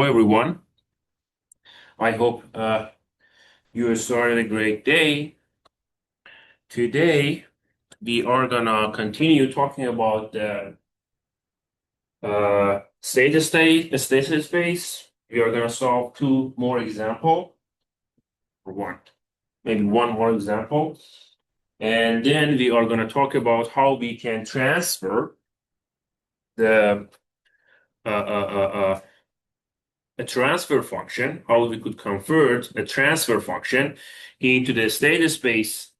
everyone. I hope you started a great day. Today, we are gonna continue talking about the status space. We are gonna solve two more example, or one, maybe one more example, and then we are gonna talk about how we can transfer the uh, uh, uh, uh, a transfer function, how we could convert a transfer function into the status space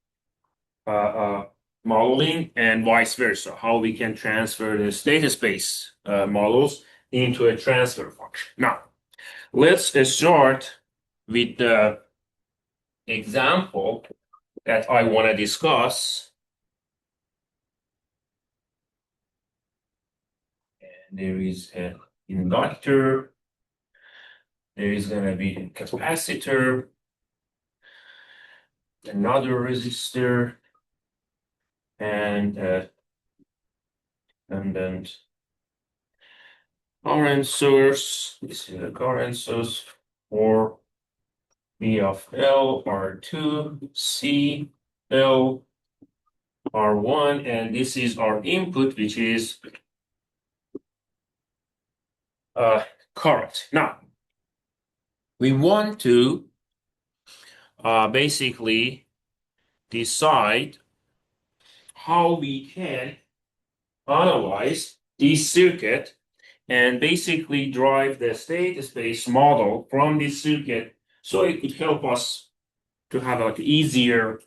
modeling and vice versa, how we can transfer the status space models into a transfer function. Now, let's start with the example that I want to discuss. And there is an inductor, there is going to be a capacitor, another resistor, and then current source. This is the current source for V of L, R2, C, L, R1, and this is our input, which is current. Now, we want to basically decide how we can analyze this circuit and basically drive the state space model from this circuit so it could help us to have like easier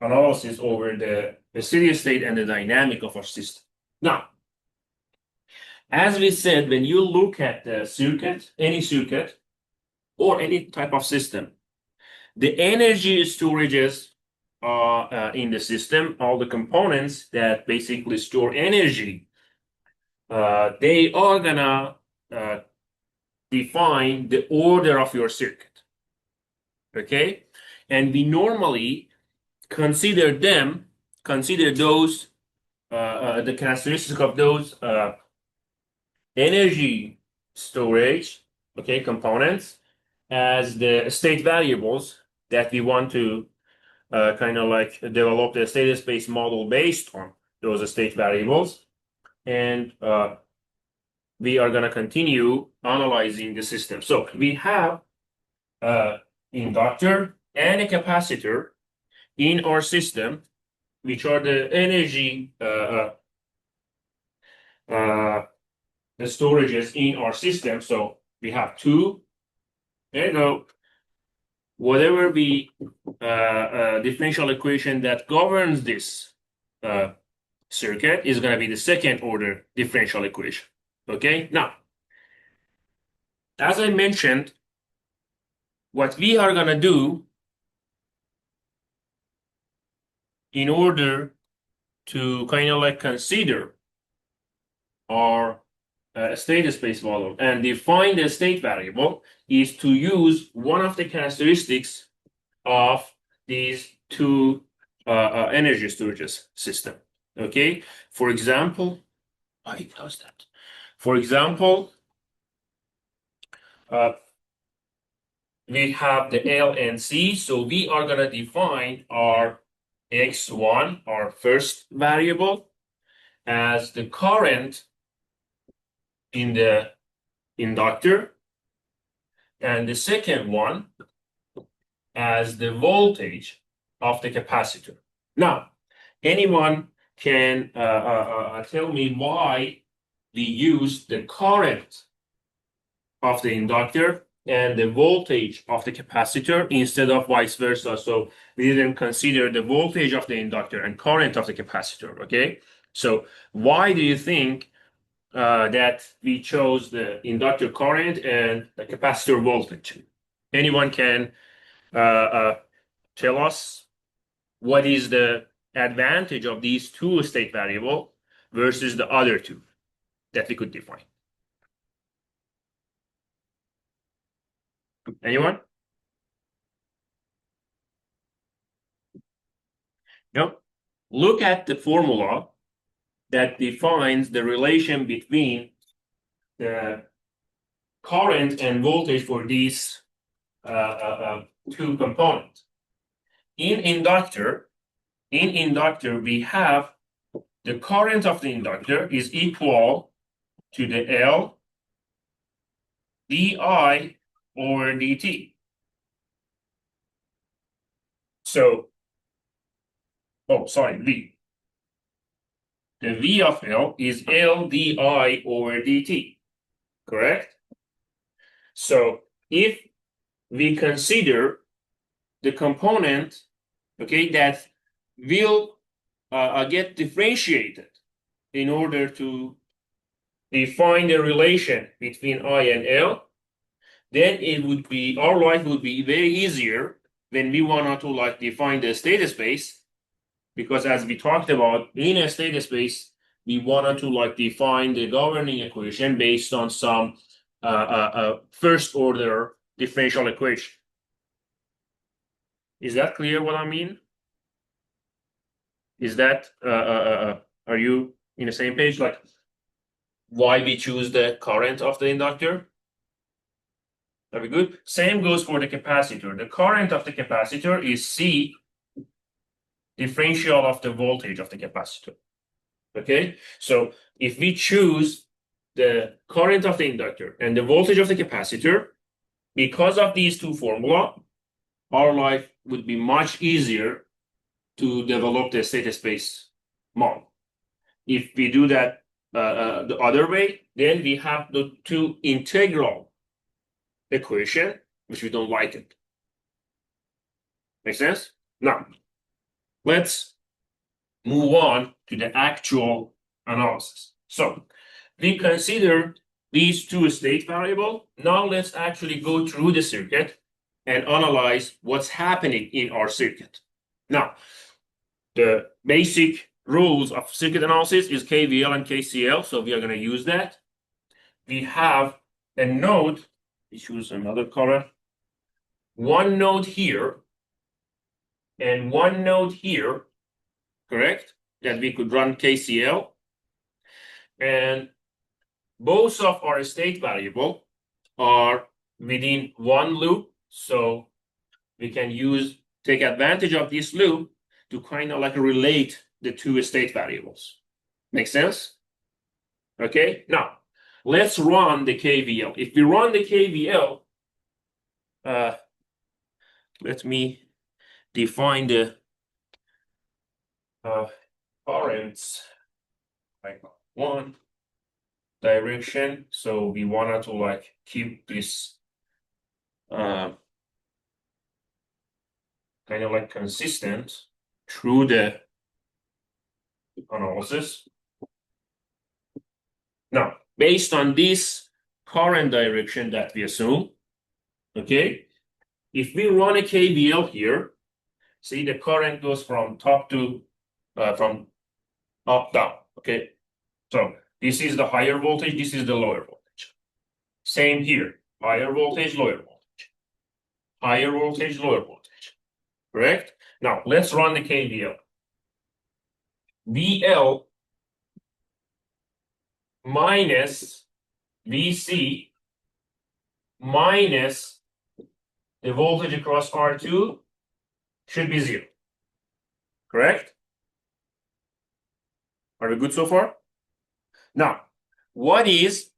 analysis over the steady state and the dynamic of our system. Now, as we said, when you look at the circuit, any circuit, or any type of system, the energy storages in the system, all the components that basically store energy, they are gonna define the order of your circuit. Okay? And we normally consider those, the characteristic of those energy storage, okay, components as the state variables that we want to kind of like develop the status space model based on those state variables. And we are going to continue analyzing the system. So we have inductor and a capacitor in our system, which are the energy the storages in our system. So we have two. There you go. Whatever the differential equation that governs this circuit is going to be the second order differential equation. Okay. Now, as I mentioned, what we are going to do in order to kind of like consider our state space model and define the state variable is to use one of the characteristics of these two energy storages system. Okay, for example, why does that? For example, we have the L and C, so we are going to define our x1, our first variable, as the current in the inductor, and the second one as the voltage of the capacitor. Now, anyone can tell me why we use the current of the inductor and the voltage of the capacitor instead of vice versa. So we didn't consider the voltage of the inductor and current of the capacitor, okay? So why do you think that we chose the inductor current and the capacitor voltage? Anyone can tell us what is the advantage of these two state variable versus the other two that we could define? Anyone? No? Look at the formula that defines the relation between the current and voltage for these two components. In inductor, we have the current of the inductor is equal to the L di over dt. So, V. The V of L is L di over dt, correct? So if we consider the component, okay, that will get differentiated in order to define the relation between I and L, then it would be, our life would be very easier when we want to like define the state space, because as we talked about in a state space, we wanted to like define the governing equation based on some first order differential equation. Is that clear what I mean? Is that are you in the same page? Like why we choose the current of the inductor? Are we good? Same goes for the capacitor. The current of the capacitor is C differential of the voltage of the capacitor. Okay, so if we choose the current of the inductor and the voltage of the capacitor, because of these two formula, our life would be much easier to develop the state space model. If we do that the other way, then we have the two integral equation, which we don't like it. Make sense? Now, let's move on to the actual analysis. So we consider these two state variables. Now let's actually go through the circuit and analyze what's happening in our circuit. Now, the basic rules of circuit analysis is KVL and KCL, so we are going to use that. We have a node, we choose another color, one node here and one node here, correct? That we could run KCL. And both of our state variable are within one loop, so we can take advantage of this loop to kind of like relate the two state variables. Make sense? Okay, now let's run the KVL. If we run the KVL, let me define the currents like one direction. So we wanted to like keep this kind of like consistent through the analysis. Now, based on this current direction that we assume, okay, if we run a KVL here, see the current goes from top to from up down. Okay, so this is the higher voltage, this is the lower voltage. Same here, higher voltage, lower voltage, higher voltage, lower voltage. Correct? Now let's run the KVL. VL minus VC minus the voltage across R2 should be 0. Correct? Are we good so far? Now, what is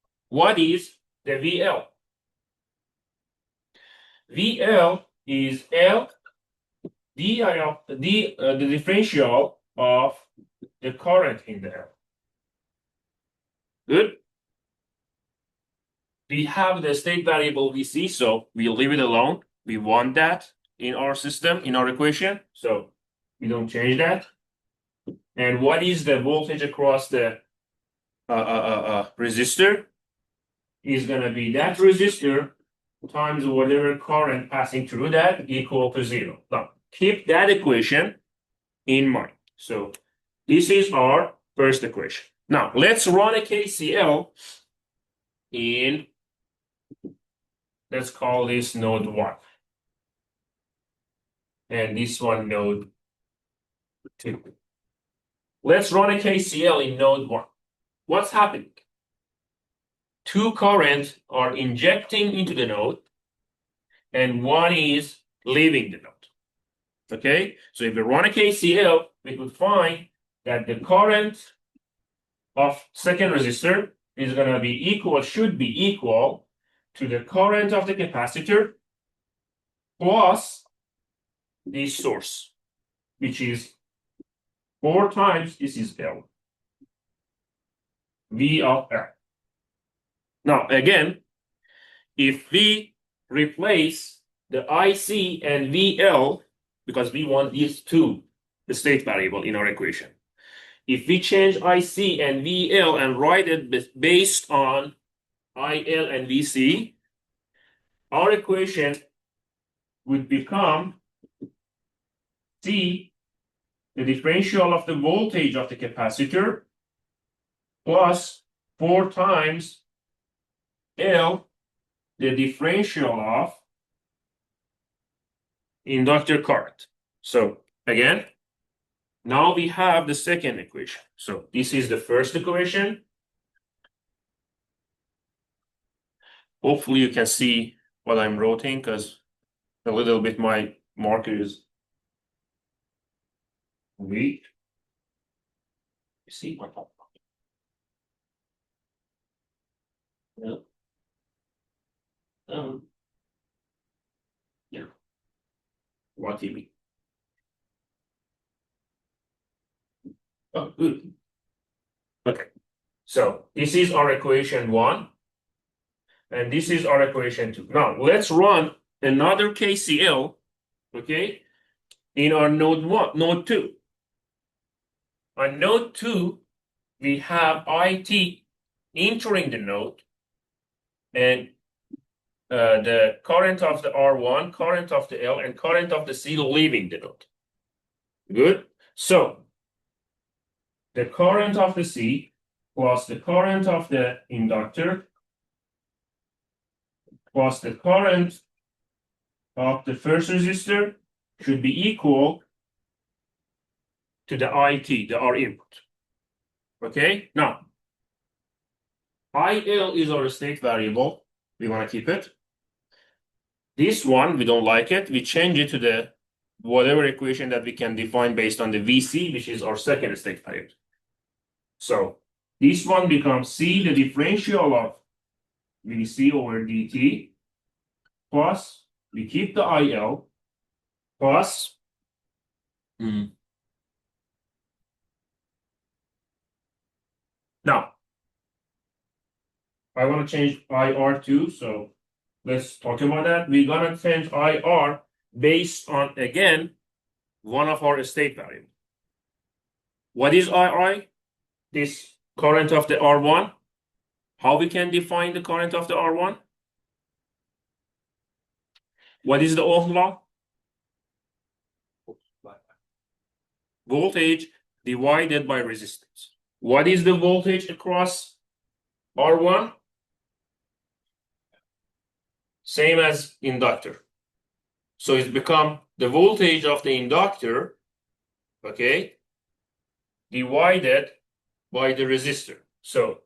the VL? VL is L di of the differential of the current in the L. Good. We have the state variable VC, so we'll leave it alone. We want that in our system, in our equation, so we don't change that. And what is the voltage across the resistor? Is going to be that resistor times whatever current passing through that equal to 0. Now, keep that equation in mind. So this is our first equation. Now, let's run a KCL in, let's call this node 1. And this one node 2. Let's run a KCL in node 1. What's happening? two currents are injecting into the node and one is leaving the node. Okay, so if we run a KCL, we could find that the current of second resistor is going to be equal, should be equal to the current of the capacitor plus the source, which is 4 times this is L, V of L. Now, again, if we replace the IC and VL, because we want these two, the state variable in our equation. If we change IC and VL and write it based on IL and VC, our equation would become C, the differential of the voltage of the capacitor, plus 4 times L, the differential of inductor current. So again, now we have the second equation. So this is the first equation. Hopefully you can see what I'm writing because a little bit my marker is weak. You see what? Yeah. Yeah. What do you mean? Oh, good. Okay. So this is our equation 1. And this is our equation 2. Now let's run another KCL, okay, in our node 2. On node 2, we have IT entering the node and the current of the R1, current of the L, and current of the C leaving the node. Good. So the current of the C plus the current of the inductor plus the current of the first resistor should be equal to the IT, the R input. Okay, now IL is our state variable. We want to keep it. This one, we don't like it. We change it to the whatever equation that we can define based on the VC, which is our second state variable. So this one becomes C, the differential of VC over dt, plus we keep the IL, plus now I want to change IR too, so let's talk about that. We're gonna change IR based on, again, one of our state variables. What is IR? This current of the R1. How we can define the current of the R1? What is the Ohm law? Voltage divided by resistance. What is the voltage across R1? Same as inductor. So it's become the voltage of the inductor, okay, divided by the resistor. So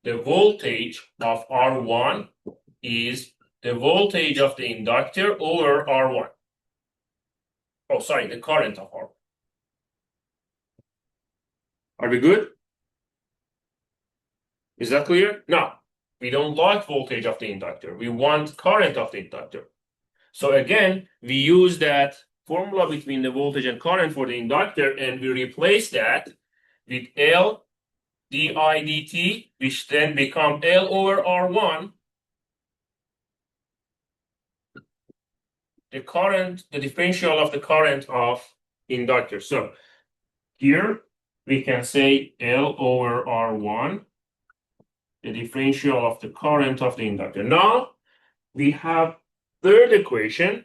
the voltage of R1 is the voltage of the inductor over R1. Oh, sorry, the current of R1. Are we good? Is that clear? No, we don't like voltage of the inductor. We want current of the inductor. So again, we use that formula between the voltage and current for the inductor, and we replace that with L di dt, which then become L over R1, the current, the differential of the current of inductor. So here we can say L over R1, the differential of the current of the inductor. Now we have third equation,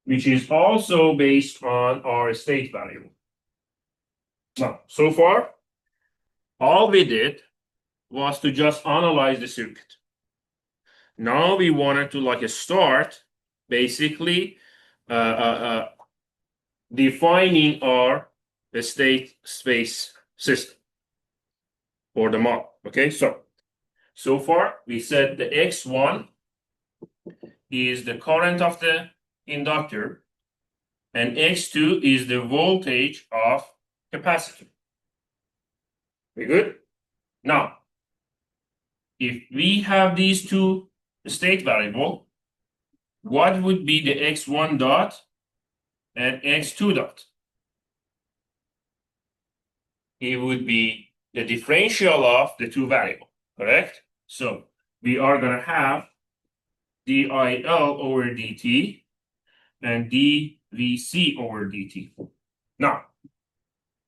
which is also based on our state variable. Now, so far, all we did was to just analyze the circuit. Now we wanted to start basically defining our state space system. or the mod. Okay, so far we said the X1 is the current of the inductor and X2 is the voltage of capacitor. Very good. Now, if we have these two state variable, what would be the X1 dot and X2 dot? It would be the differential of the two variables, correct? So we are going to have dIL over dt and dVc over dt. Now,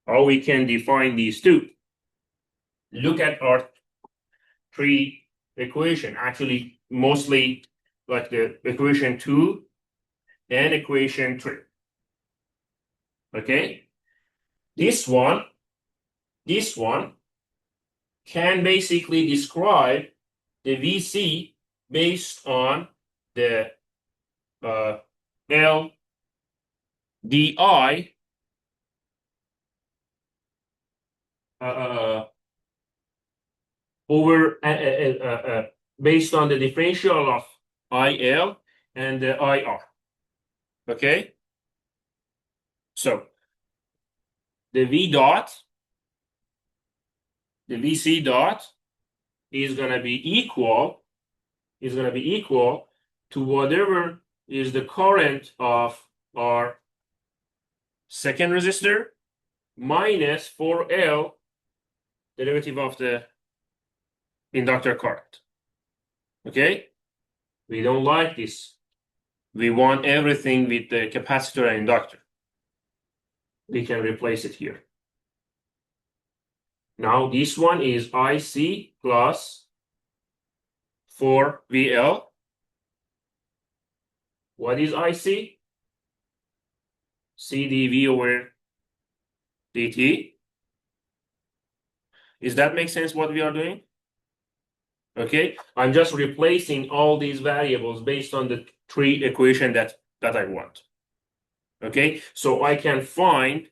how we can define these two? Look at our three equation, actually mostly like the equation 2 and equation 3. Okay, this one can basically describe the VC based on the L di over based on the differential of IL and the IR. Okay, so the V dot, the VC dot is going to be equal to whatever is the current of our second resistor minus 4L derivative of the inductor current. Okay, we don't like this. We want everything with the capacitor and inductor. We can replace it here. Now this one is IC plus 4VL. What is IC? CdV over dt. Does that make sense what we are doing? Okay, I'm just replacing all these variables based on the three equation that I want. Okay, so I can find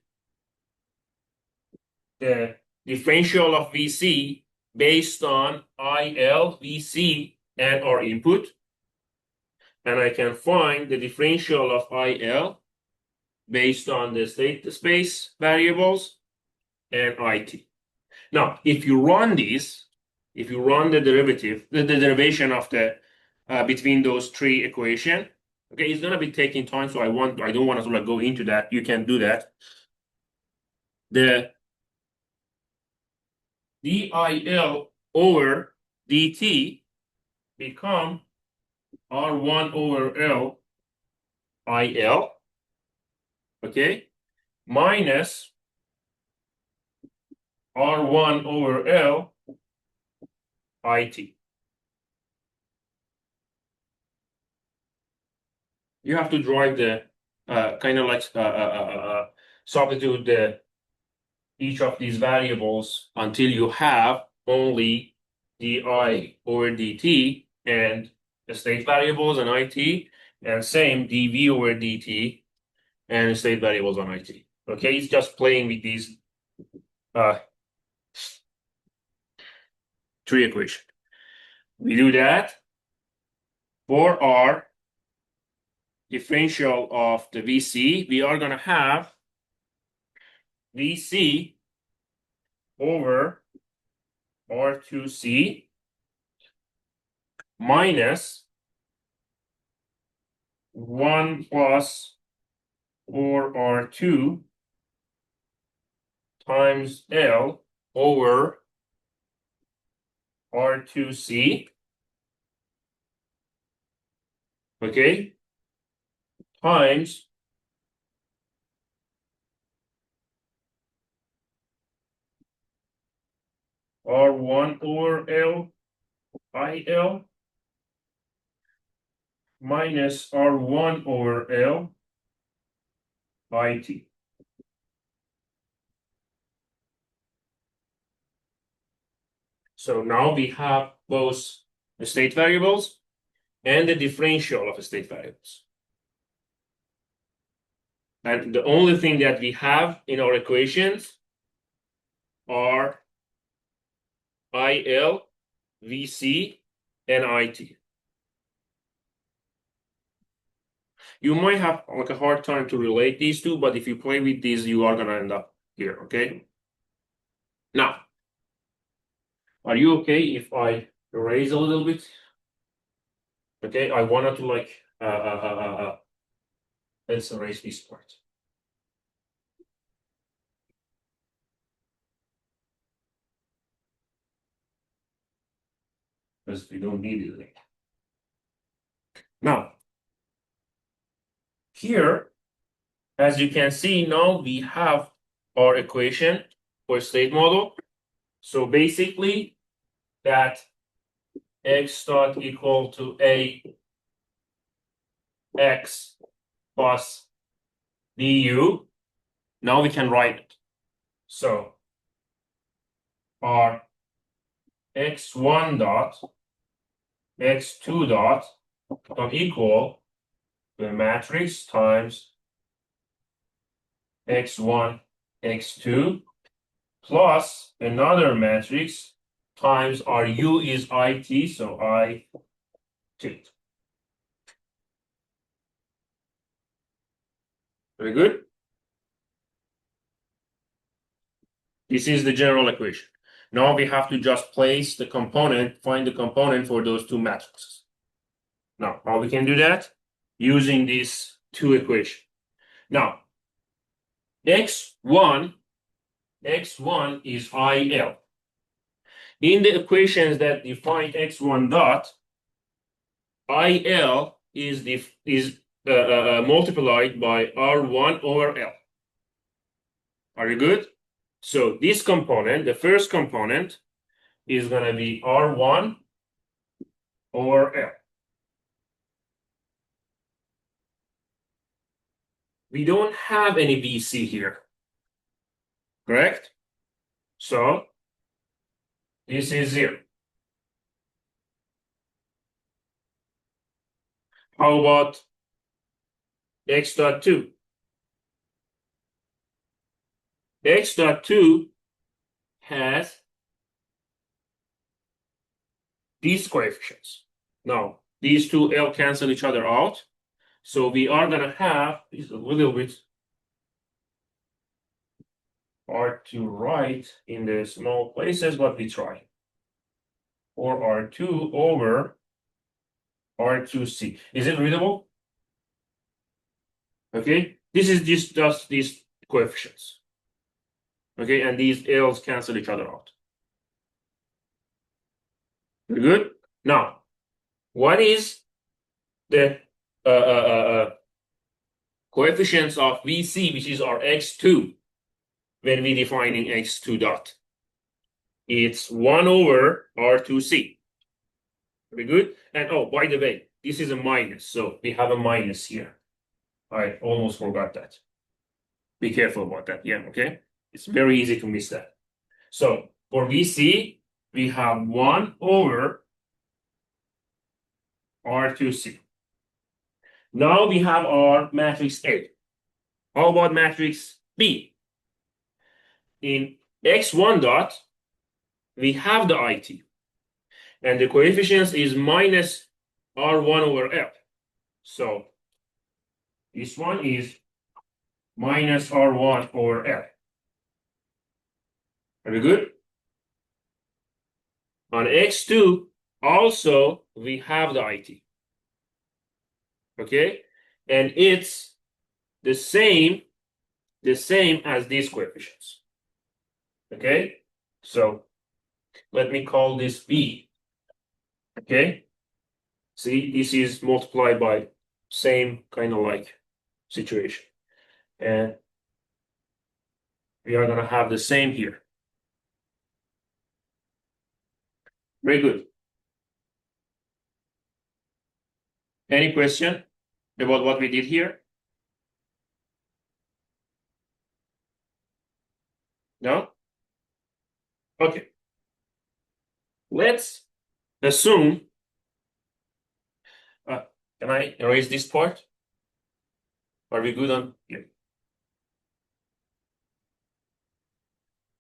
the differential of VC based on IL, VC, and our input. And I can find the differential of IL based on the state space variables and IT. Now, if you run these, if you run the derivative, the derivation of the between those three equations, okay, it's gonna be taking time, so I don't want to sort of go into that. You can do that. The dIL over dt become R1 over L IL, okay, minus R1 over L IT. You have to drive the kind of like substitute each of these variables until you have only di over dt and the state variables on IT, and same dv over dt and state variables on IT. Okay, it's just playing with these three equations. We do that for our differential of the VC. We are going to have VC over R2C minus 1 plus 4R2 times L over R2C, okay, times R1 over L IL minus R1 over L IT. So now we have both the state variables and the differential of the state variables. And the only thing that we have in our equations are IL, VC, and IT. You might have like a hard time to relate these two, but if you play with these, you are gonna end up here, okay? Now, are you okay if I erase a little bit? Okay, I wanted to like let's erase this part. Because we don't need it. Now, here, as you can see, now we have our equation for state model. So basically, that x dot equal to a x plus du. Now we can write it. So our x1 dot x2 dot become equal to the matrix times x1 x2 plus another matrix times our u is it, so I2. Very good. This is the general equation. Now we have to just place the component, find the component for those two matrices. Now, how we can do that? Using these two equations. Now, x1 is IL. In the equations that define x1 dot, IL is multiplied by R1 over L. Are you good? So this component, the first component, is going to be R1 over L. We don't have any VC here, correct? So this is 0. How about x dot 2? X dot 2 has these coefficients. Now, these two L cancel each other out. So we are going to have, this is a little bit hard to write in the small places, but we try. Or R2 over R2C. Is it readable? Okay, this is just these coefficients. Okay, and these L's cancel each other out. Very good. Now, what is the coefficients of VC, which is our x2, when we defining x2 dot? It's 1 over R2C. Very good. And oh, by the way, this is a minus, so we have a minus here. I almost forgot that. Be careful about that. Yeah, okay. It's very easy to miss that. So for VC, we have 1 over R2C. Now we have our matrix A. How about matrix B? In x1 dot, we have the IT. And the coefficients is minus R1 over L. So this one is minus R1 over L. Very good. On x2, also we have the IT. Okay, and it's the same as these coefficients. Okay, so let me call this B. Okay, see, this is multiplied by same kind of like situation, and we are gonna have the same here. Very good. Any question about what we did here? No? Okay. Let's assume, can I erase this part? Are we good on here?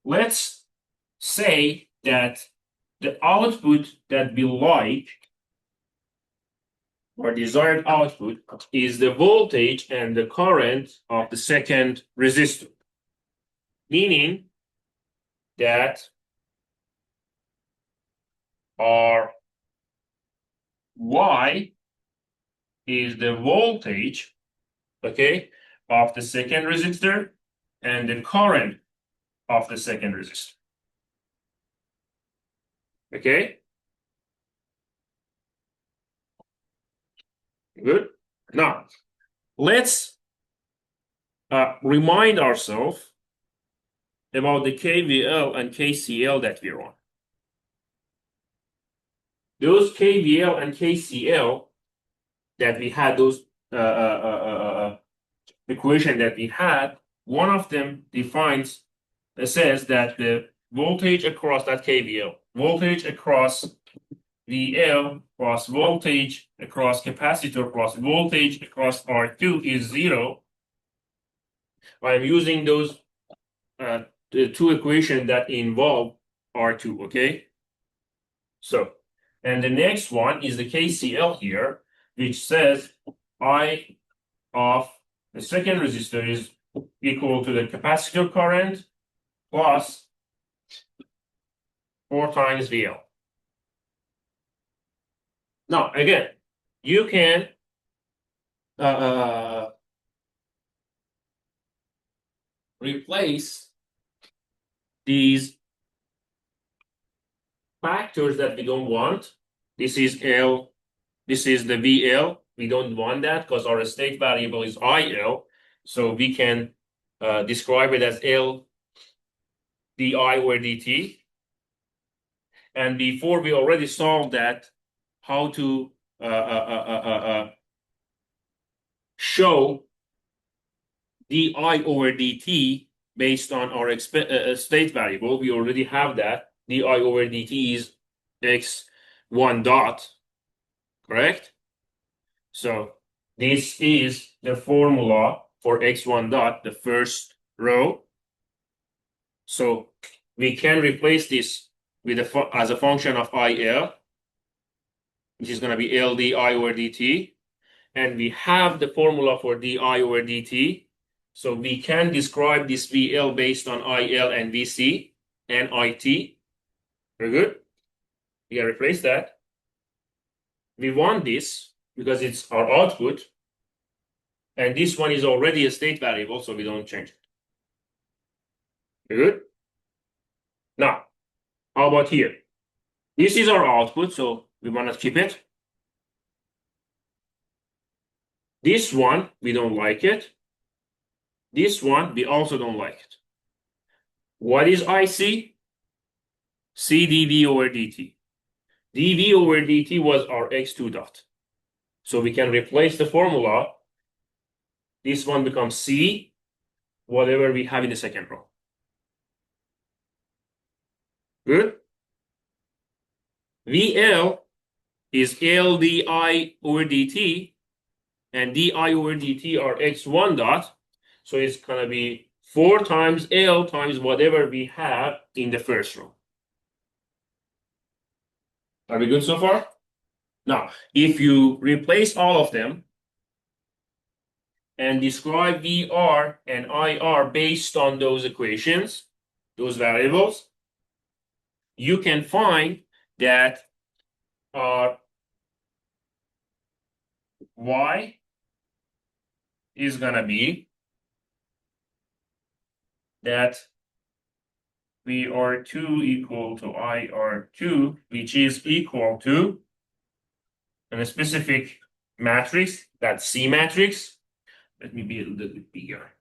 Let's say that the output that we like or desired output is the voltage and the current of the second resistor, meaning that our Y is the voltage, okay, of the second resistor and the current of the second resistor. Okay? Good. Now, let's remind ourselves about the KVL and KCL that we're on. Those KVL and KCL that we had, those equation that we had, one of them defines, says that the voltage across that KVL, voltage across VL plus voltage across capacitor plus voltage across R2 is 0. I'm using those the two equations that involve R2, okay? So, and the next one is the KCL here, which says I of the second resistor is equal to the capacitor current plus 4 times VL. Now, again, you can replace these factors that we don't want. This is L, this is the VL. We don't want that because our state variable is IL. So we can describe it as L di over dt. And before we already solved that, how to show di over dt based on our state variable. We already have that. Di over dt is x1 dot, correct? So this is the formula for x1 dot, the first row. So we can replace this with as a function of IL, which is going to be L di over dt. And we have the formula for di over dt. So we can describe this VL based on IL and VC and IT. Very good. We can replace that. We want this because it's our output. And this one is already a state variable, so we don't change it. Very good. Now, how about here? This is our output, so we want to keep it. This one, we don't like it. This one, we also don't like it. What is IC? C dV over dt. dV over dt was our x2 dot. So we can replace the formula. This one becomes C, whatever we have in the second row. Good? VL is L di over dt, and di over dt are x1 dot. So it's going to be 4 times L times whatever we have in the first row. Are we good so far? Now, if you replace all of them and describe VR and IR based on those equations, those variables, you can find that our Y is going to be that VR2 equal to IR2, which is equal to a specific matrix, that C matrix. Let me be a little bit bigger.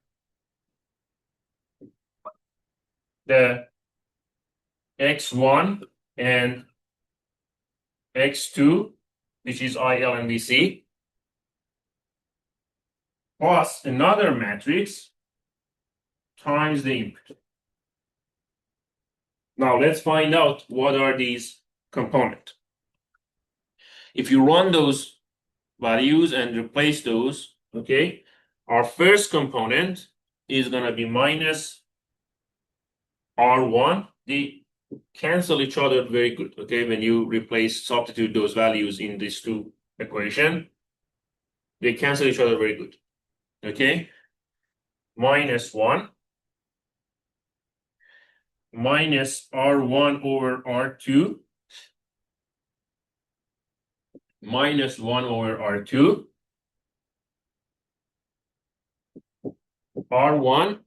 The X1 and X2, which is IL and VC, plus another matrix times the input. Now let's find out what are these components. If you run those values and replace those, okay, our first component is going to be minus R1, the cancel each other very good. Okay, when you substitute those values in these two equation, they cancel each other very good. Okay, -1 minus R1 over R2 minus 1 over R2 R1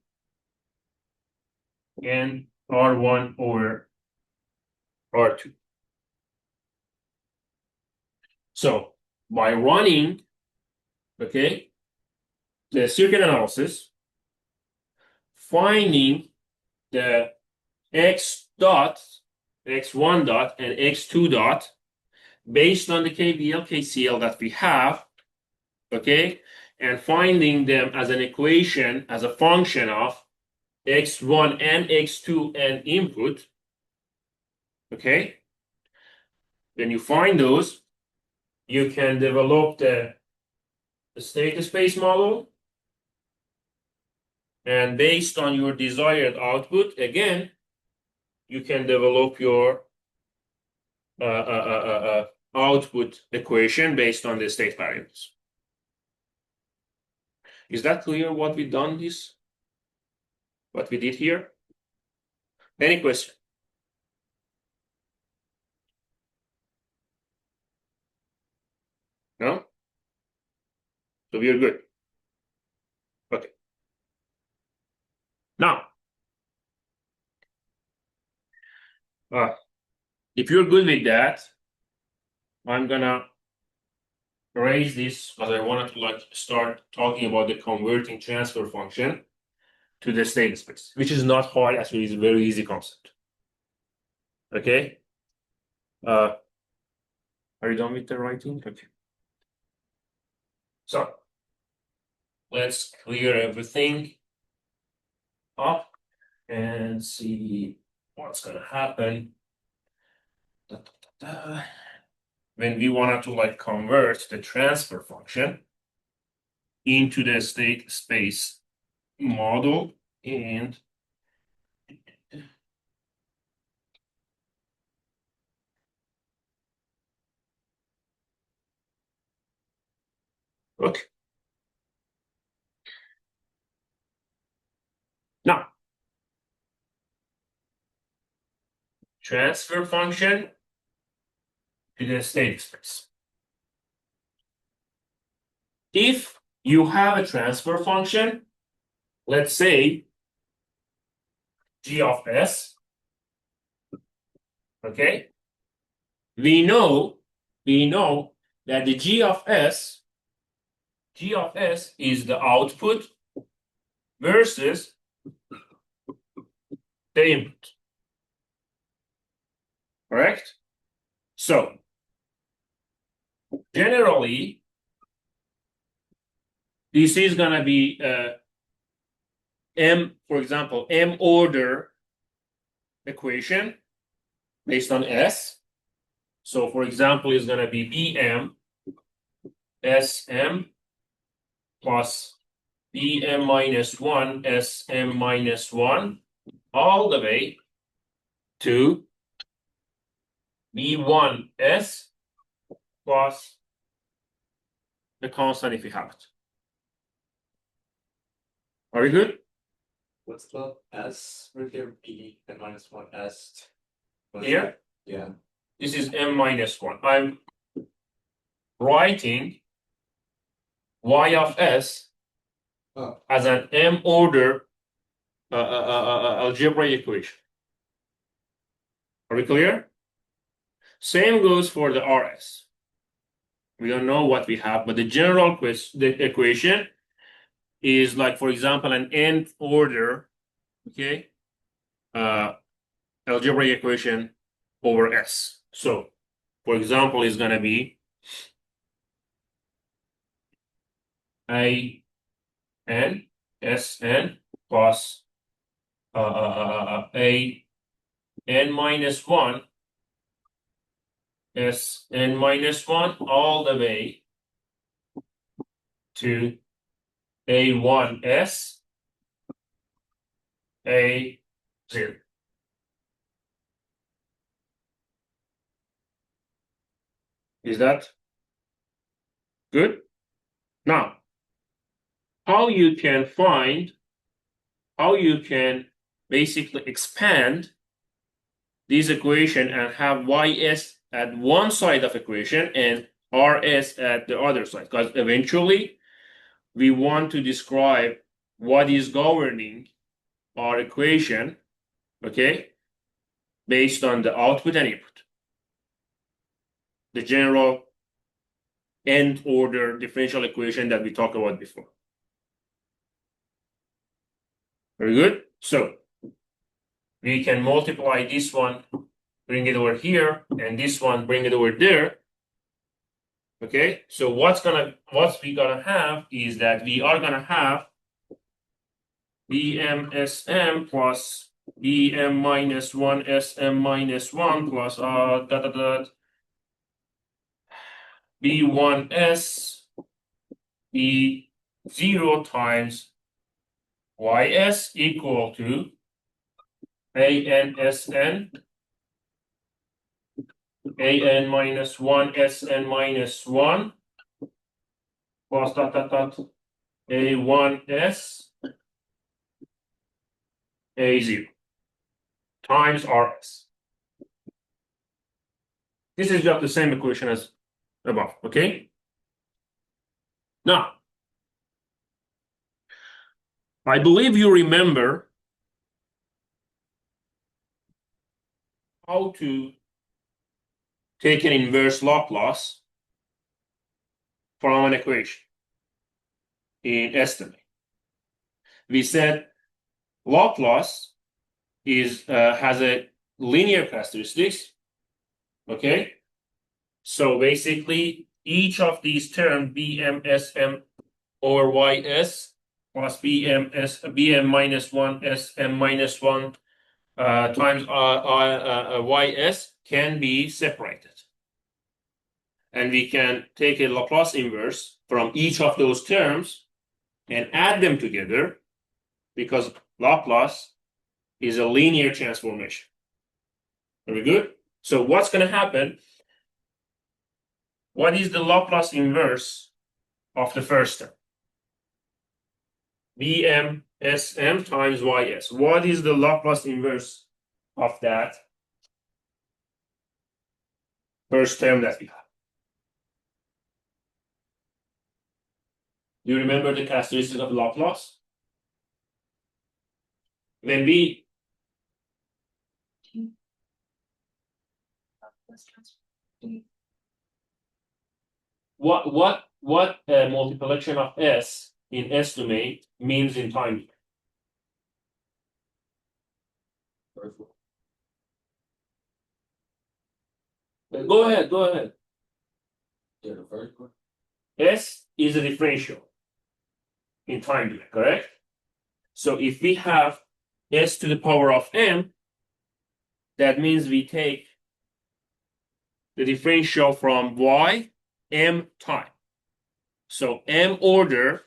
and R1 over R2. So by running, okay, the circuit analysis, finding the X dot, X1 dot, and X2 dot based on the KVL, KCL that we have, okay, and finding them as an equation, as a function of X1 and X2 and input, okay, when you find those, you can develop the state space model, and based on your desired output, again, you can develop your output equation based on the state variables. Is that clear what we done this? What we did here? Any question? No? So we are good. Okay. Now, if you're good with that, I'm gonna erase this because I wanted to start talking about the converting transfer function to the state space, which is not hard. Actually, it's a very easy concept. Okay. Are you done with the writing? Okay. So let's clear everything up and see what's gonna happen when we wanted to convert the transfer function into the state space model. And okay. Now, transfer function to the state space. If you have a transfer function, let's say g of s, okay, we know that the g of s is the output versus the input. Correct? So generally, this is gonna be m, for example, m order equation based on s. So for example, it's gonna be bm sm plus bm minus 1 sm minus 1 all the way to b1s plus the constant if you have it. Are we good? What's the S right here? B and minus 1 S. Here? Yeah. This is m minus 1. I'm writing y of s as an m order algebraic equation. Are we clear? Same goes for the RS. We don't know what we have, but the general the equation is like, for example, an nth order, okay, algebraic equation over S. So, for example, it's gonna be a n s n plus a n minus 1 s n minus 1 all the way to a1s a0. Is that good? Now, how you can basically expand this equation and have ys at one side of equation and rs at the other side, because eventually we want to describe what is governing our equation, okay, based on the output and input. The general nth order differential equation that we talked about before. Very good. So we can multiply this one, bring it over here, and this one, bring it over there. Okay, so what we gonna have is that we are gonna have BMSM plus BM minus 1 SM minus 1 plus B1S B0 times YS equal to ANSN AN minus 1 SN minus 1 plus A1S A0 times RS. This is just the same equation as above, okay? Now, I believe you remember how to take an inverse Laplace from an equation in estimate. We said Laplace has a linear characteristics, okay? So basically, each of these terms, BMSM over YS plus BM minus 1 SM minus 1 times YS can be separated. And we can take a Laplace inverse from each of those terms and add them together, because Laplace is a linear transformation. Very good. So what's going to happen? What is the Laplace inverse of the first term? BM SM times YS. What is the Laplace inverse of that first term that we have? Do you remember the characteristic of Laplace? When we what multiplication of S in S domain means in time? Go ahead. S is a differential in time domain, correct? So if we have S to the power of M, that means we take the differential from Y, M time. So M order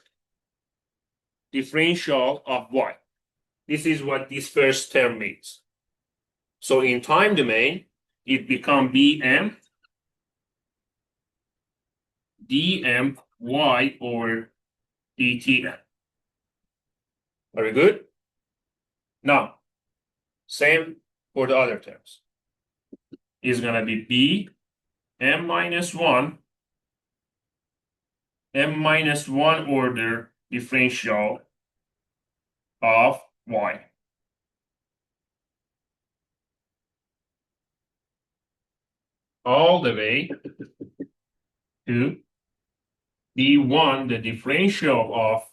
differential of Y. This is what this first term means. So in time domain, it becomes BM dm y over dtm. Very good. Now, same for the other terms. Is going to be b m minus 1 order differential of y. All the way to b1, the differential of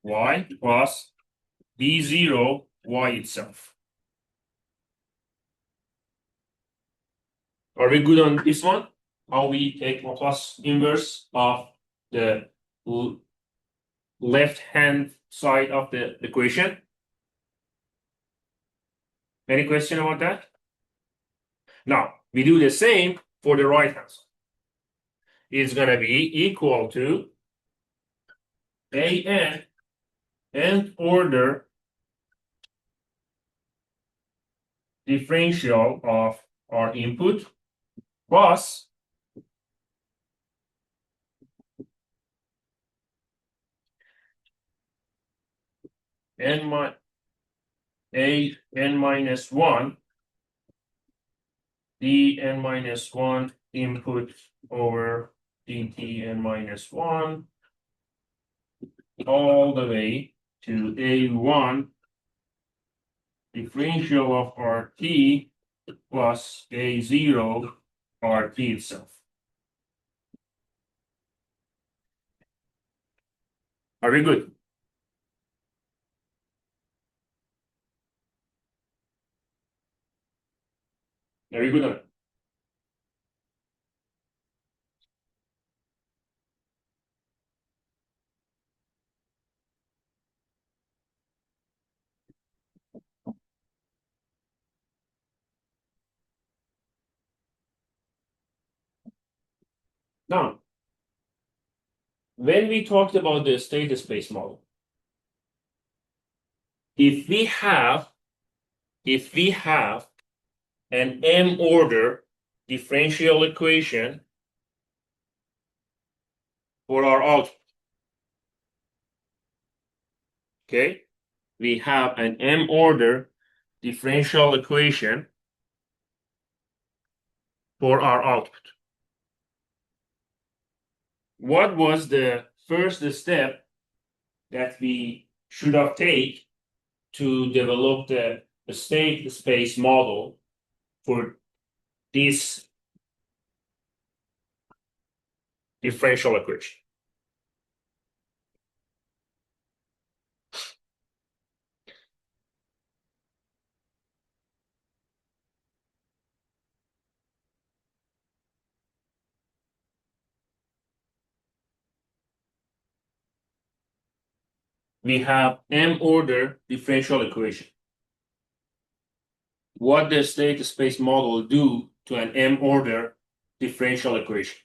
y plus b0 y itself. Are we good on this one? How we take Laplace inverse of the left hand side of the equation? Any question about that? Now, we do the same for the right hand side. It's going to be equal to an nth order differential of our input plus n minus 1 dn minus 1 input over dt n minus 1 all the way to a1 differential of RT plus a0 RT itself. Are we good? Very good on it. Now, when we talked about the state space model, if we have an m order differential equation for our output, okay, we have an m order differential equation for our output. What was the first step that we should have taken to develop the state space model for this differential equation? We have m order differential equation. What does state space model do to an m order differential equation?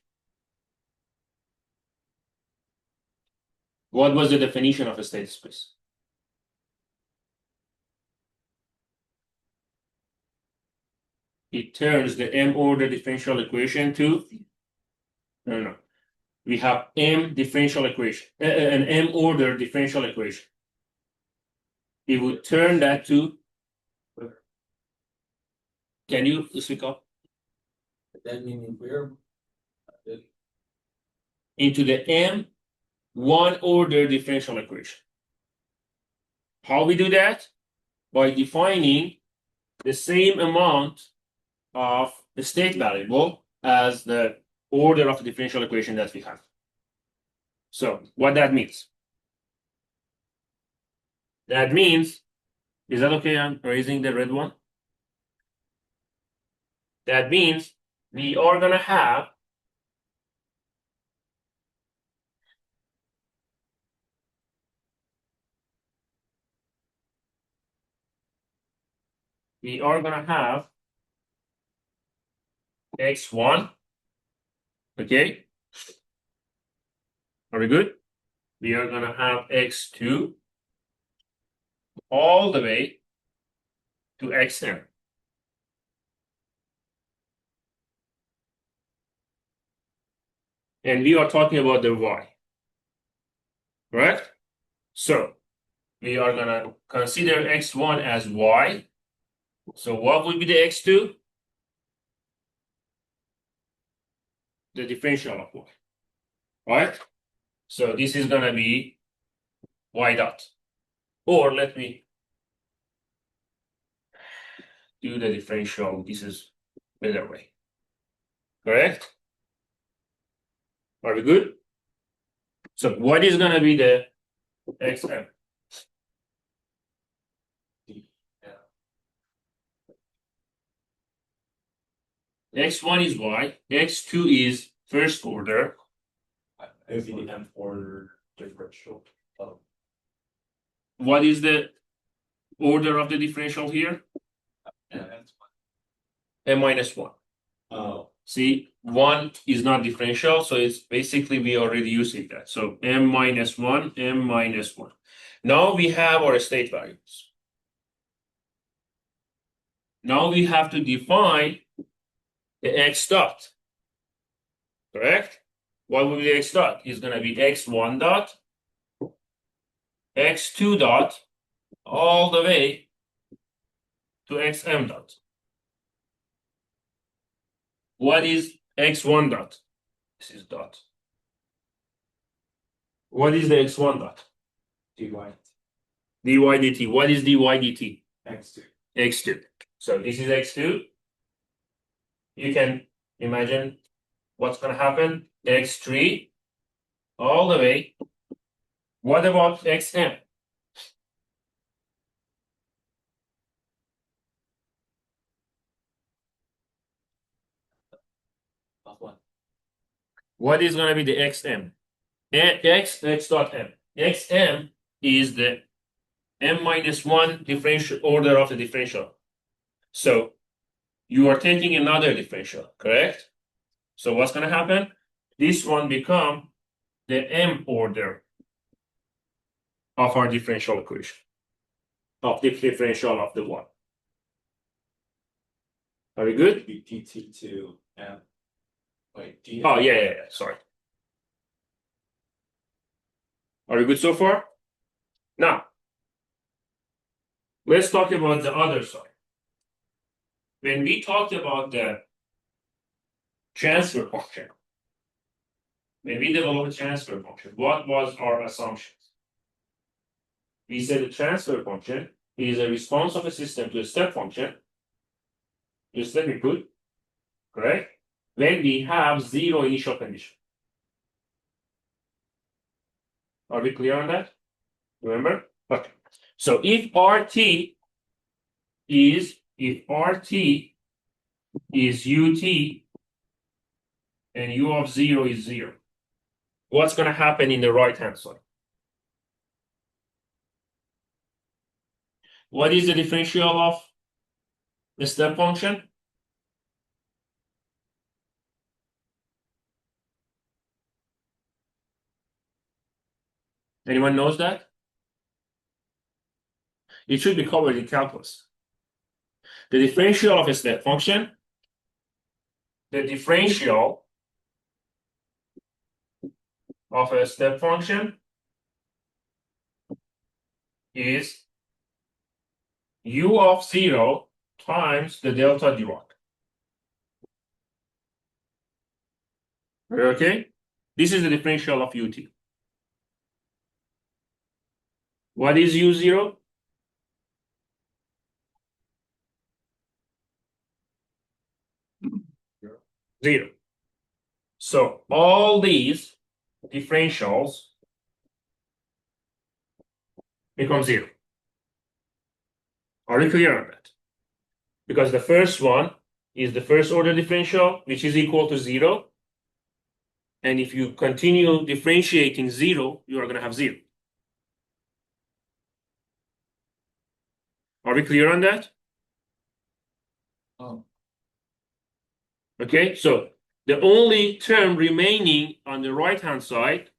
What was the definition of a state space? It turns the m order differential equation to no. We have m differential equation, an m order differential equation. It would turn that to. Can you speak up? That meaning we're Into the m one order differential equation. How we do that? By defining the same amount of the state variable as the order of the differential equation that we have. So what that means? That means, is that okay? I'm raising the red one. That means we are gonna have x1. Okay. Are we good? We are gonna have x2 all the way to xn. And we are talking about the y. Correct? So we are gonna consider x1 as y. So what would be the x2? The differential of y. Right? So this is gonna be y dot. Or let me do the differential. This is better way. Correct? Are we good? So what is gonna be the xm? X1 is y, x2 is first order. it would be the m order differential. What is the order of the differential here? M minus 1. Oh, See, 1 is not differential, so it's basically we already using that. So m minus 1, m minus 1. Now we have our state variables. Now we have to define the x dot. Correct? What will be the x dot? Is going to be x1 dot, x2 dot, all the way to xm dot. What is x1 dot? This is dot. What is the x1 dot? dy dy dt. What is dy dt? x2. x2. So this is x2. You can imagine what's going to happen. x3 all the way. What about xm? Of one. What is going to be the xm? X dot m. xm is the m minus 1 differential order of the differential. So you are taking another differential, correct? So what's going to happen? This one become the m order of our differential equation, of the differential of the one. Are we good? Be dt to m. Wait, d. Oh, yeah. Sorry. Are we good so far? Now, let's talk about the other side. When we talked about the transfer function, when we developed a transfer function, what was our assumptions? We said the transfer function is a response of a system to a step function, to a step input, correct? When we have zero initial condition. Are we clear on that? Remember? Okay. So if RT is UT and U of 0 is 0, what's going to happen in the right hand side? What is the differential of the step function? Anyone knows that? It should be covered in calculus. The differential of a step function, the differential of a step function is U of 0 times the delta Dirac. Okay? This is the differential of UT. What is U0? Zero. So all these differentials become 0. Are you clear on that? Because the first one is the first order differential, which is equal to 0. And if you continue differentiating 0, you are going to have 0. Are we clear on that? Okay, so the only term remaining on the right hand side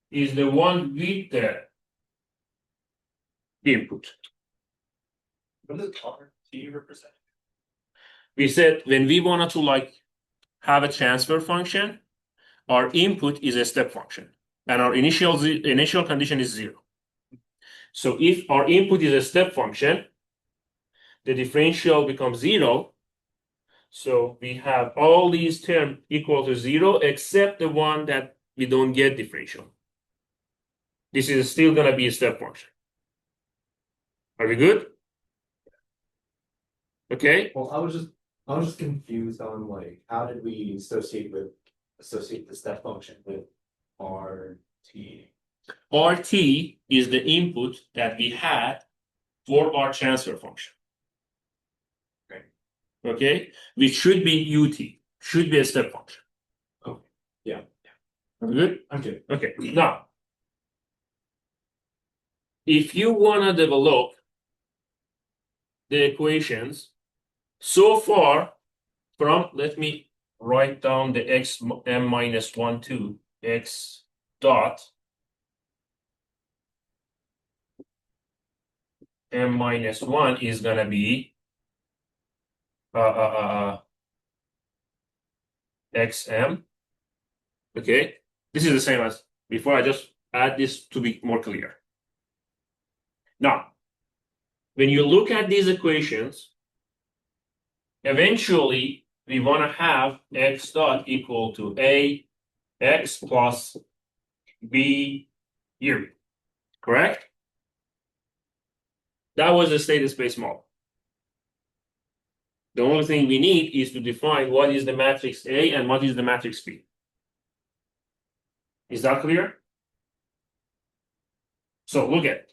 is the one with the input. What does RT represent? We said when we wanted to have a transfer function, our input is a step function and our initial condition is 0. So if our input is a step function, the differential becomes 0. So we have all these terms equal to 0 except the one that we don't get differential. This is still going to be a step function. Are we good? Okay. Well, I was just confused on how did we associate the step function with RT? RT is the input that we had for our transfer function. Okay, which should be UT, should be a step function. Okay. Yeah. Are we good? I'm good. Okay, now, if you want to develop the equations so far from, let me write down the xm minus 1 to x dot m minus 1 is going to be xm. Okay, this is the same as before. I just add this to be more clear. Now, when you look at these equations, eventually we want to have x dot equal to a x plus b here, correct? That was the state space model. The only thing we need is to define what is the matrix A and what is the matrix B. Is that clear? So look at it.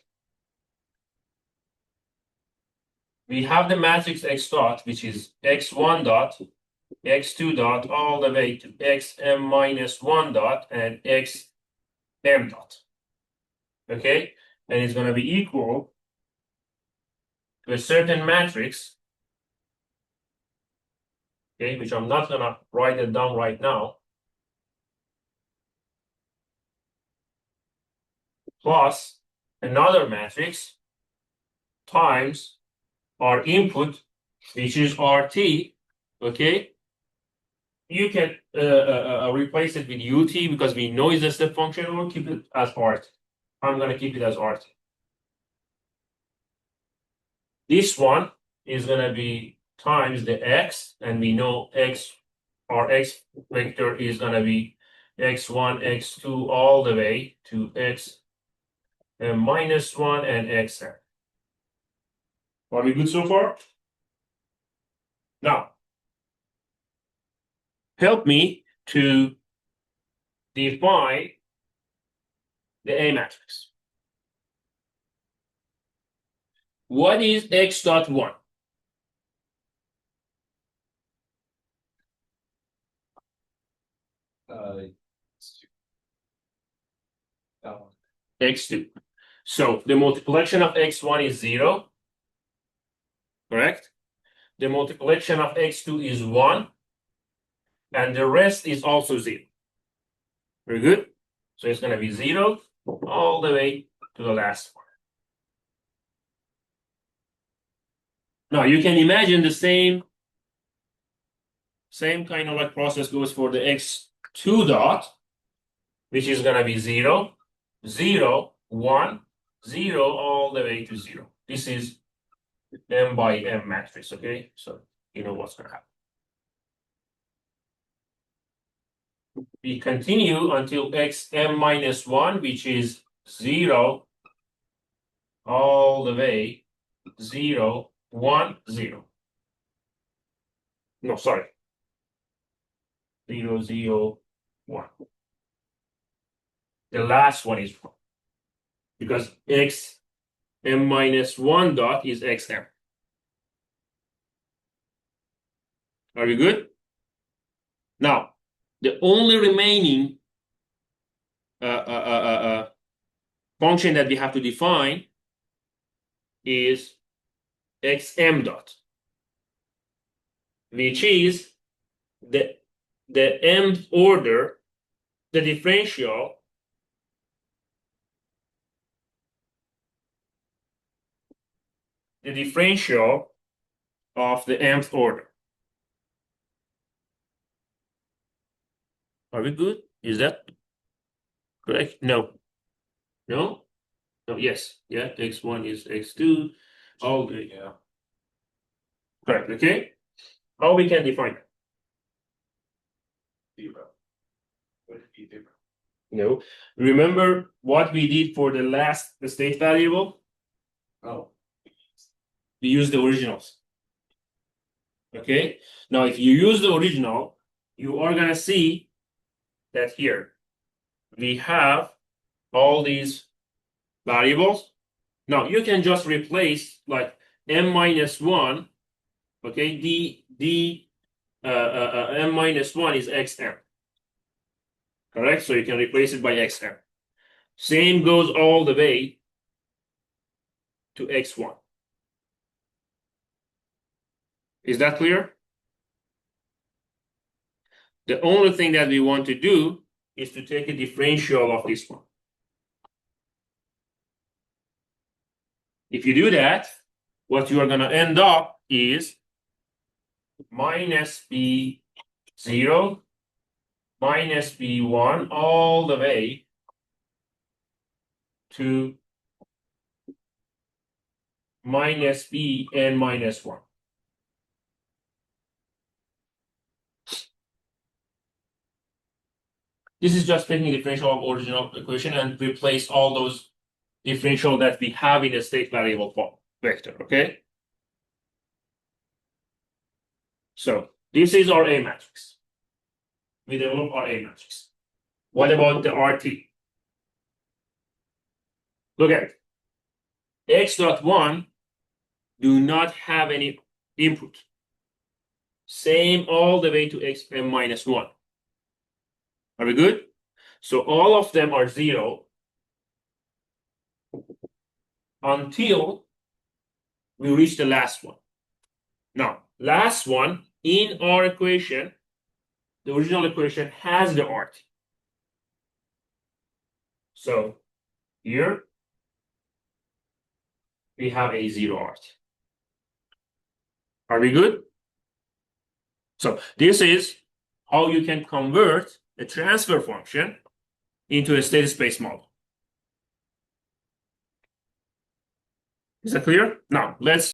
We have the matrix X dot, which is x1 dot, x2 dot, all the way to xm minus 1 dot and xm dot. Okay? And it's going to be equal to a certain matrix, okay, which I'm not going to write it down right now, plus another matrix times our input, which is RT, okay? You can replace it with UT because we know it's a step function, or keep it as RT. I'm going to keep it as RT. This one is going to be times the X, and we know X, our X vector is going to be X1, X2, all the way to X and minus 1 and XM. Are we good so far? Now, help me to define the A matrix. What is X dot 1? That one. X2. So the multiplication of X1 is 0. Correct? The multiplication of X2 is 1. And the rest is also 0. Very good. So it's going to be 0 all the way to the last one. Now you can imagine the same kind of like process goes for the X2 dot, which is going to be 0, 0, 1, 0, all the way to 0. This is M by M matrix, okay? So you know what's going to happen. We continue until xm minus 1, which is 0, all the way 0, 1, 0. No, sorry. 0, 0, 1. The last one is 1. Because xm minus 1 dot is xm. Are we good? Now, the only remaining function that we have to define is xm dot, which is the mth order, the differential of the mth order. Are we good? Is that correct? No. No? No, yes. Yeah, x1 is x2. All good. Yeah. Correct, okay? How we can define it? 0. Would it be 0? No. Remember what we did for the state variable? Oh. We use the originals. Okay? Now, if you use the original, you are going to see that here we have all these variables. Now, you can just replace like m minus 1, okay? M minus 1 is xm. Correct? So you can replace it by xm. Same goes all the way to x1. Is that clear? The only thing that we want to do is to take a differential of this one. If you do that, what you are going to end up is minus b0 minus b1 all the way to minus b n minus 1. This is just taking differential of original equation and replace all those differential that we have in a state variable form vector, okay? So this is our A matrix. We develop our A matrix. What about the RT? Look at it. X dot 1 do not have any input. Same all the way to x n minus 1. Are we good? So all of them are 0 until we reach the last one. Now, last one in our equation, the original equation has the RT. So here we have a 0 RT. Are we good? So this is how you can convert a transfer function into a state space model. Is that clear? Now let's